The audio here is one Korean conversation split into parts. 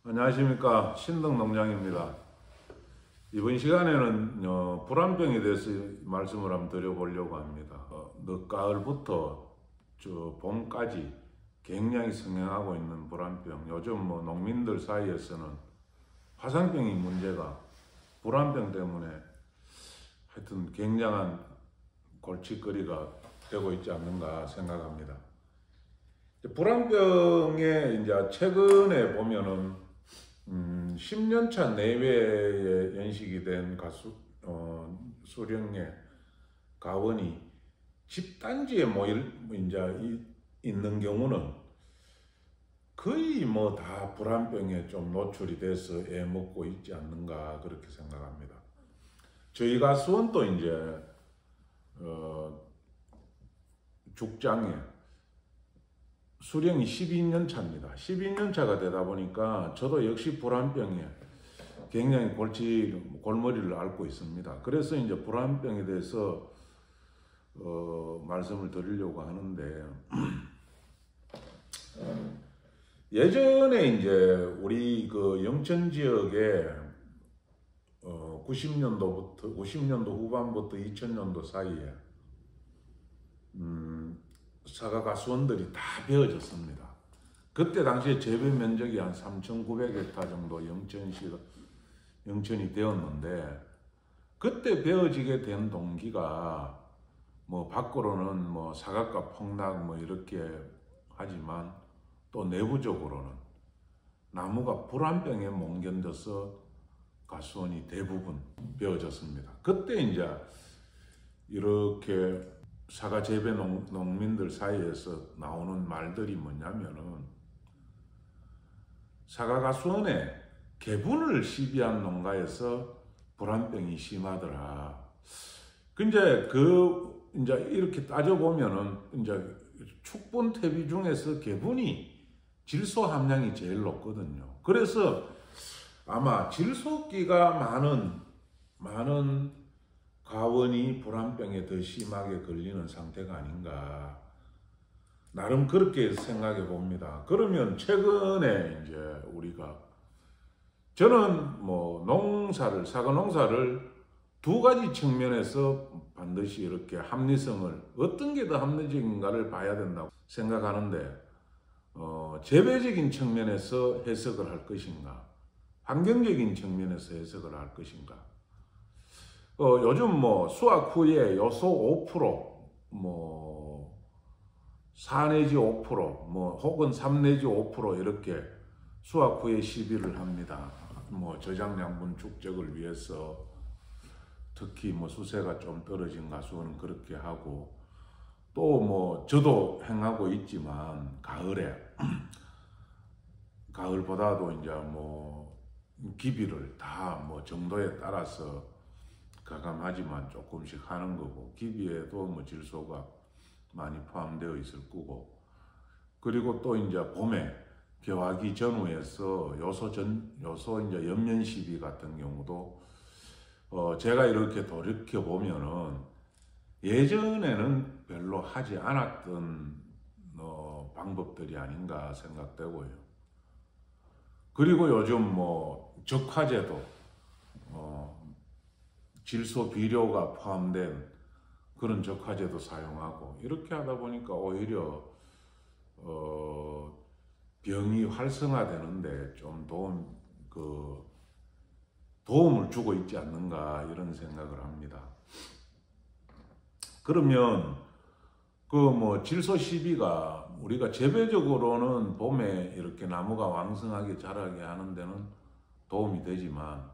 안녕하십니까, 신덕농장입니다. 이번 시간에는 불안병에 대해서 말씀을 한번 드려보려고 합니다. 늦가을부터 봄까지 굉장히 성행하고 있는 불안병. 요즘 농민들 사이에서는 화상병이 문제가 불안병 때문에 하여튼 굉장한 골칫거리가 되고 있지 않는가 생각합니다. 불안병에 이제 최근에 보면은 10년 차 내외에 연식이 된 수령의 가원이 집단지에 이제 있는 경우는 거의 다 불안병에 좀 노출이 돼서 애 먹고 있지 않는가 그렇게 생각합니다. 저희 가수원도 이제 죽장에 수령이 12년 차입니다. 12년 차가 되다 보니까 저도 역시 불안병에 굉장히 골머리를 앓고 있습니다. 그래서 이제 불안병에 대해서 말씀을 드리려고 하는데 예전에 이제 우리 그 영천 지역에 90년도 후반부터 2000년도 사이에 사과 가수원들이 다 베어졌습니다. 그때 당시에 재배 면적이 한 3,900헥타 정도 영천이 되었는데 그때 베어지게 된 동기가 밖으로는 사과값 폭락 이렇게 하지만 또 내부적으로는 나무가 불안병에 못 견뎌서 가수원이 대부분 베어졌습니다. 그때 이제 이렇게 사과 재배 농민들 사이에서 나오는 말들이 뭐냐면은 사과 가수원에 개분을 시비한 농가에서 불안병이 심하더라. 근데 이제 이렇게 따져보면은 이제 축분 퇴비 중에서 개분이 질소 함량이 제일 높거든요. 그래서 아마 질소기가 많은 가원이 불안병에 더 심하게 걸리는 상태가 아닌가. 나름 그렇게 생각해 봅니다. 그러면 최근에 이제 저는 사과 농사를 두 가지 측면에서 반드시 이렇게 합리성을, 어떤 게 더 합리적인가를 봐야 된다고 생각하는데, 재배적인 측면에서 해석을 할 것인가, 환경적인 측면에서 해석을 할 것인가. 요즘 수확 후에 요소 5%, 4 내지 5%, 혹은 3 내지 5% 이렇게 수확 후에 시비를 합니다. 저장양분 축적을 위해서 특히 수세가 좀 떨어진 가수는 그렇게 하고 또 저도 행하고 있지만 가을보다도 이제 기비를 다 정도에 따라서 가감하지만 조금씩 하는 거고 기비에도 질소가 많이 포함되어 있을 거고 그리고 또 이제 봄에 개화기 전후에서 요소 이제 옆면 시비 같은 경우도 제가 이렇게 돌이켜 보면은 예전에는 별로 하지 않았던 방법들이 아닌가 생각되고요. 그리고 요즘 적화제도 질소 비료가 포함된 그런 적화제도 사용하고 이렇게 하다 보니까 오히려 병이 활성화되는데 좀 도움을 주고 있지 않는가 이런 생각을 합니다. 그러면 질소 시비가 우리가 재배적으로는 봄에 이렇게 나무가 왕성하게 자라게 하는 데는 도움이 되지만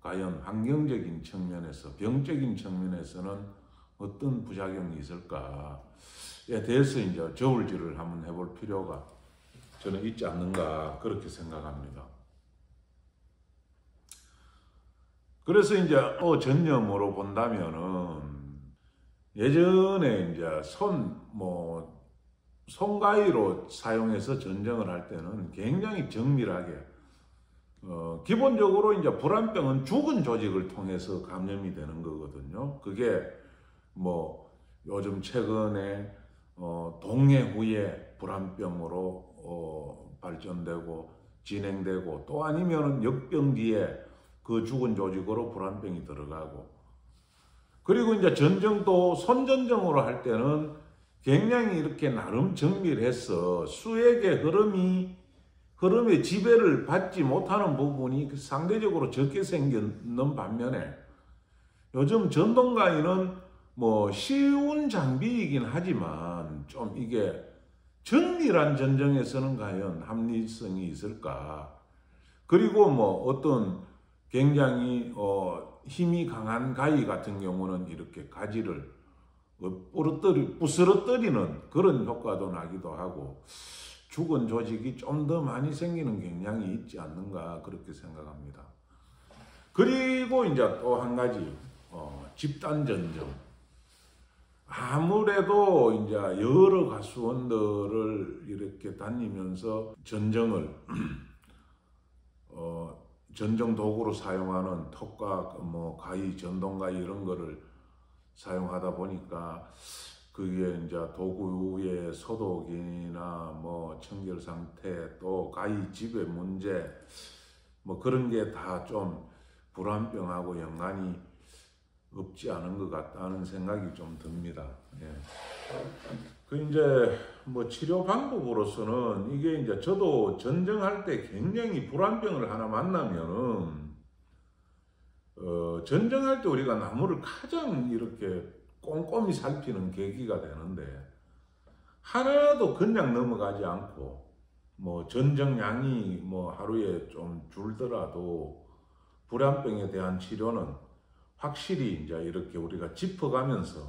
과연 환경적인 측면에서, 병적인 측면에서는 어떤 부작용이 있을까에 대해서 이제 저울질을 한번 해볼 필요가 저는 있지 않는가 그렇게 생각합니다. 그래서 이제 전념으로 본다면은 예전에 이제 손가위로 사용해서 전정을 할 때는 굉장히 정밀하게 기본적으로 이제 불안병은 죽은 조직을 통해서 감염이 되는 거거든요. 그게 요즘 최근에 동해 후에 불안병으로 발전되고 진행되고 또 아니면은 역병 뒤에 그 죽은 조직으로 불안병이 들어가고 그리고 이제 전쟁도 선전쟁으로 할 때는 굉장히 이렇게 나름 정밀해서 수액의 흐름의 지배를 받지 못하는 부분이 상대적으로 적게 생기는 반면에 요즘 전동가위는 뭐 쉬운 장비이긴 하지만 좀 이게 정밀한 전쟁에서는 과연 합리성이 있을까? 그리고 뭐 어떤 굉장히 힘이 강한 가위 같은 경우는 이렇게 가지를 부스러뜨리는 그런 효과도 나기도 하고 죽은 조직이 좀 더 많이 생기는 경향이 있지 않는가 그렇게 생각합니다. 그리고 이제 또 한 가지 집단 전쟁. 아무래도 이제 여러 가수원들을 이렇게 다니면서 전쟁을 전쟁 도구로 사용하는 턱과 뭐 가위, 전동가위 이런 거를 사용하다 보니까 그게 이제 도구의 소독이나 뭐 청결 상태 또 가위 집의 문제 뭐 그런 게 다 좀 불안병하고 연관이 없지 않은 것 같다는 생각이 좀 듭니다. 예. 그 이제 뭐 치료 방법으로서는 이게 이제 저도 전쟁할 때 굉장히 불안병을 하나 만나면은 전쟁할 때 우리가 나무를 가장 이렇게 꼼꼼히 살피는 계기가 되는데 하나도 그냥 넘어가지 않고 뭐 전쟁량이 뭐 하루에 좀 줄더라도 불안병에 대한 치료는 확실히 이제 이렇게 우리가 짚어가면서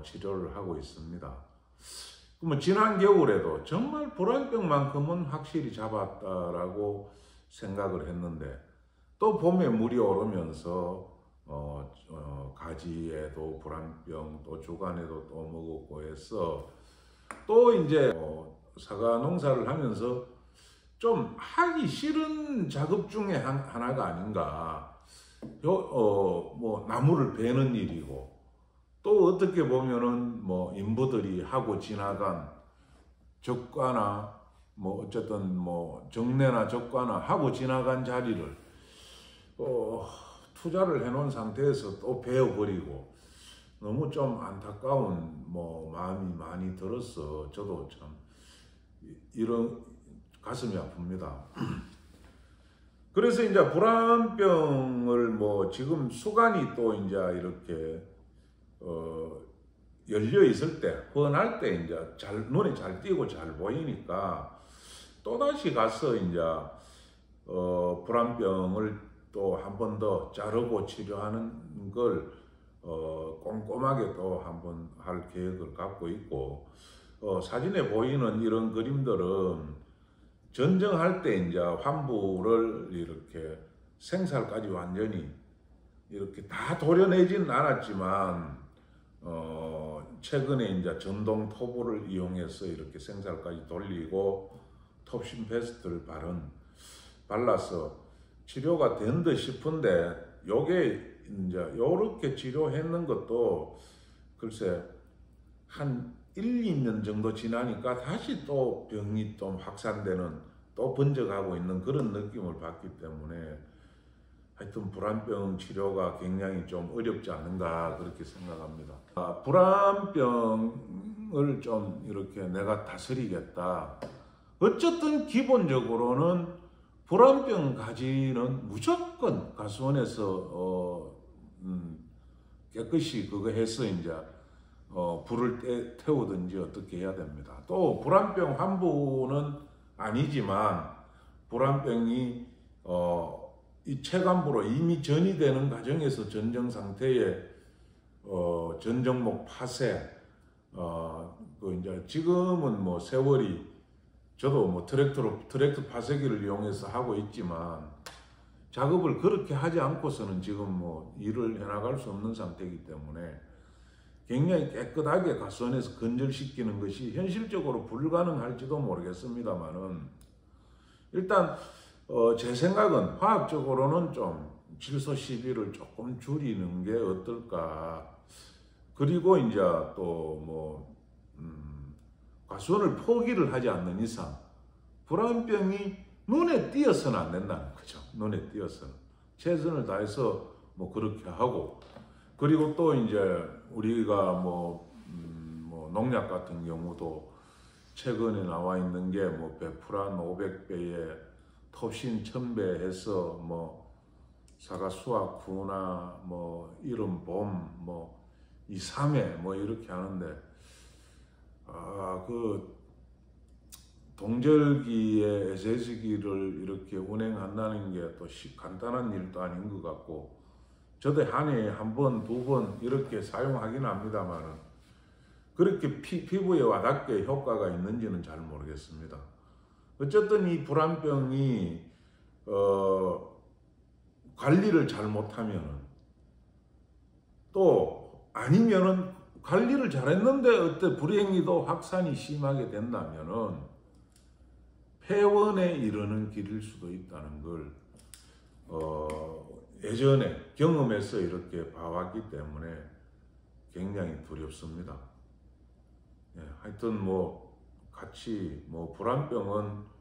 치료를 하고 있습니다. 뭐 지난 겨울에도 정말 불안병만큼은 확실히 잡았다라고 생각을 했는데 또 봄에 물이 오르면서 가지에도 불안병 또 주간에도 또 먹었고 해서 또 이제 사과 농사를 하면서 좀 하기 싫은 작업 중에 하나가 아닌가. 뭐 나무를 베는 일이고 또 어떻게 보면은 뭐 인부들이 하고 지나간 적과나 뭐 어쨌든 뭐 정례나 적과나 하고 지나간 자리를 투자를 해놓은 상태에서 또 베어버리고 너무 좀 안타까운 뭐 마음이 많이 들어서 저도 참 이런 가슴이 아픕니다. 그래서 이제 불안병을 뭐 지금 수간이 또 이제 이렇게 열려 있을 때, 훤할 때 이제 눈에 잘 띄고 잘 보이니까 또 다시 가서 이제 불안병을 또 한 번 더 자르고 치료하는 걸 꼼꼼하게 또 한 번 할 계획을 갖고 있고 사진에 보이는 이런 그림들은 전쟁할 때 이제 환부를 이렇게 생살까지 완전히 이렇게 다 도려내지는 않았지만 최근에 이제 전동 토보를 이용해서 이렇게 생살까지 돌리고 톱신 베스트를 발라서 치료가 된 듯 싶은데 요게 이제 요렇게 치료했는 것도 글쎄 한 1, 2년 정도 지나니까 다시 또 병이 좀 확산되는 또 번져가고 있는 그런 느낌을 받기 때문에 하여튼 불안병 치료가 굉장히 좀 어렵지 않은가 그렇게 생각합니다. 불안병을 좀 이렇게 내가 다스리겠다. 어쨌든 기본적으로는 불안병 가지는 무조건 가수원에서 깨끗이 그거 해서 이제 불을 태우든지 어떻게 해야 됩니다. 또 불안병 환부는 아니지만 불안병이 이 체감부로 이미 전이되는 과정에서 전쟁 상태의 전정목 파쇄 그 이제 지금은 뭐 세월이 저도 뭐 트랙터 파쇄기를 이용해서 하고 있지만 작업을 그렇게 하지 않고서는 지금 뭐 일을 해나갈 수 없는 상태이기 때문에 굉장히 깨끗하게 가수원에서 건절시키는 것이 현실적으로 불가능할지도 모르겠습니다만은 일단 제 생각은 화학적으로는 좀 질소 시비를 조금 줄이는 게 어떨까. 그리고 이제 또 뭐 가수원을 포기를 하지 않는 이상 불안병이 눈에 띄어서는 안 된다는 거죠. 눈에 띄어서는 최선을 다해서 뭐 그렇게 하고, 그리고 또 이제 우리가 뭐 농약 같은 경우도 최근에 나와 있는 게 뭐 베프란 500배에 톱신 1000배 해서 뭐 사과 수확 후나 뭐 이른 봄 뭐 2, 3회 뭐 이렇게 하는데, 그 동절기에 SS기를 이렇게 운행한다는 게 또 간단한 일도 아닌 것 같고, 저도 한 해에 한 번, 두 번 이렇게 사용하긴 합니다만은 그렇게 피부에 와닿게 효과가 있는지는 잘 모르겠습니다. 어쨌든 이 불안병이 관리를 잘못하면은, 또 아니면은 관리를 잘했는데 어떤 불행히도 확산이 심하게 된다면은 폐원에 이르는 길일 수도 있다는 걸 예전에 경험해서 이렇게 봐왔기 때문에 굉장히 두렵습니다. 예, 하여튼 뭐 같이 뭐 불안병은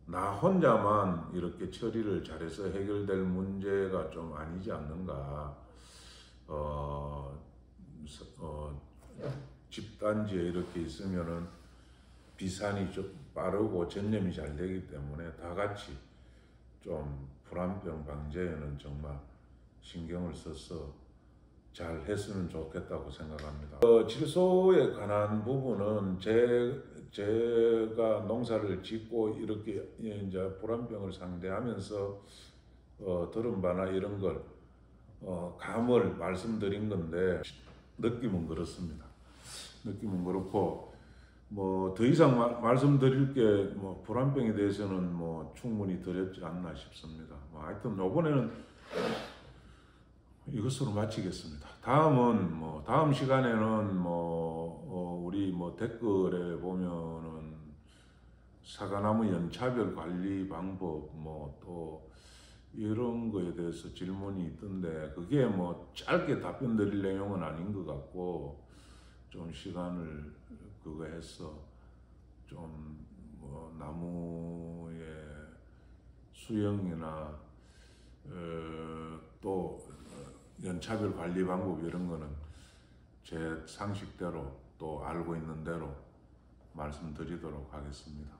나 혼자만 이렇게 처리를 잘해서 해결될 문제가 좀 아니지 않는가. 집단지에 이렇게 있으면은 비산이 좀 빠르고 전염이 잘 되기 때문에 다 같이 좀 불안병 방제에는 정말 신경을 써서 잘 했으면 좋겠다고 생각합니다. 질소에 관한 부분은 제가 농사를 짓고 이렇게 이제 불안병을 상대하면서 들은 바나 이런 걸 감을 말씀드린 건데, 느낌은 그렇습니다. 느낌은 그렇고 뭐 더 이상 말씀드릴 게 뭐 불안병에 대해서는 뭐 충분히 드렸지 않나 싶습니다. 뭐 하여튼 이번에는 이것으로 마치겠습니다. 다음 시간에는 우리 댓글에 보면은 사과나무 연차별 관리 방법 또 이런 거에 대해서 질문이 있던데, 그게 뭐 짧게 답변 드릴 내용은 아닌 것 같고, 좀 시간을 그거 해서 좀 나무의 수영이나 또 연차별 관리 방법 이런 거는 제 상식대로 또 알고 있는 대로 말씀드리도록 하겠습니다.